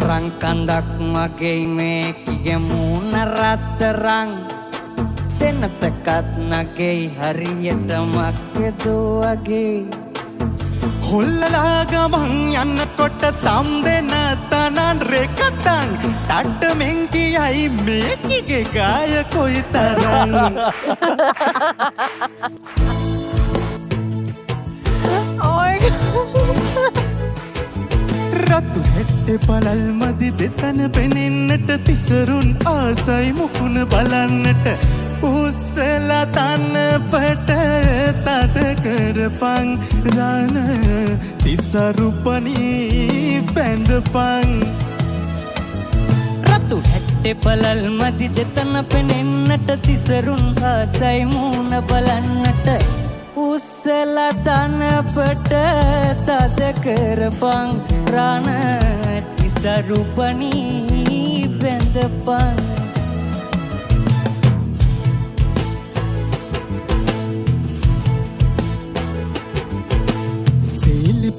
රන් කඳක් මගේ මේ කිගමුණ රත්තරන් දෙනතකත් නගේ හරියට මක්කදෝ වගේ හොල්ලලා ගමන් යන්නකොට තම් දෙන තනන් රෙකතන් තට්ට මෙන් කියයි මේකිගේ ගාය කොයිතරම් රතු හෙට්ටේ පළල් මදි දෙතන පෙනෙන්නට තිසරුන් ආසයි මුකුණ බලන්නට උස්සලා තනපට තද කරපන් රණ තිසරුපනී බැඳපන් රතු හෙට්ටේ පළල් මදි දෙතන පෙනෙන්නට තිසරුන් ආසයි මුණ බලන්නට උස්සලා තනපට තද කරපන් රණ තිසරුපනී බැඳපන්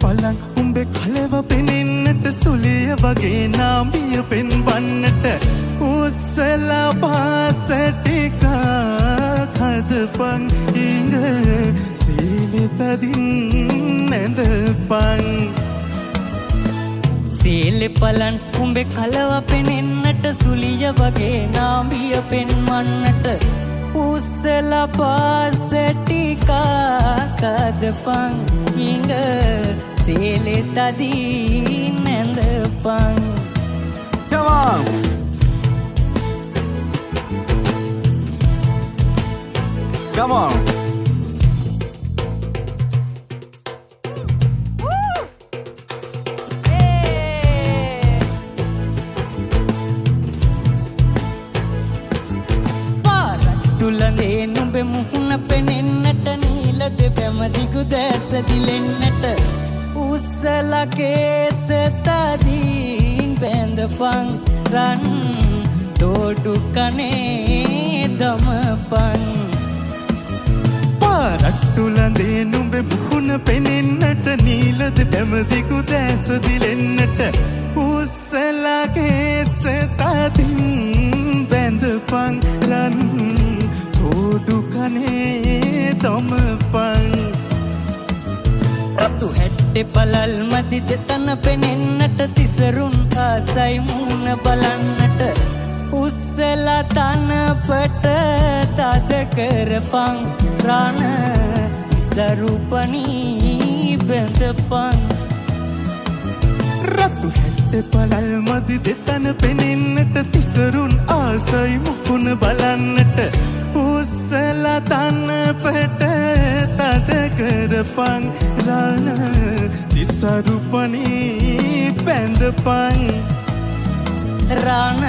පලන් උඹේ කලව පෙනෙන්නට සුලිය වගේ නාමිය පෙන්වන්නට උස්සලා පාසටිකක් හදපන් ඉඟ සීලි තදින් නැඳපන් සීලි පලන් උඹේ කලව පෙනෙන්නට සුලිය වගේ නාමිය පෙන්වන්නට උස්සලා පාසටිකක් හදපන් ඉඟ සීලි තදින් නැඳපන් Come on! Come on! පාරට්ටුලනේ නුඹේ මුහුණ පෙනෙන්නට නීලද බැමදිගු දැස දිලෙන්නට උස්සලා කේස තදින් බැඳපන් රන් දෝඩු කනේ දමපන් පාරට්ටුලනේ නුඹේ මුහුණ පෙනෙන්නට නීලද බැමදිගු දැස දිලෙන්නට උස්සලා කේස තදින් බැඳපන් රන් දෝඩු කනේ දමපන් රතු හෙට්ටේ පළල් මදි දෙතන පෙනෙන්නට තිසරුන් ආසයි මුණ බලන්නට උස්සලා තනපට තද කරපන් රණ තිසරුපනී බැඳපන් රතු හෙට්ටේ පළල් මදි දෙතන පෙනෙන්නට තිසරුන් ආසයි මුකුණ බලන්නට උස්සලා තනපට තද කරපන් රණ තිසරුපනී බැඳපන් රණ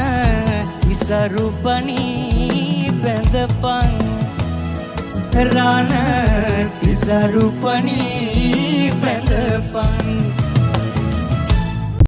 තිසරුපනී බැඳපන් රණ තිසරුපනී බැඳපන්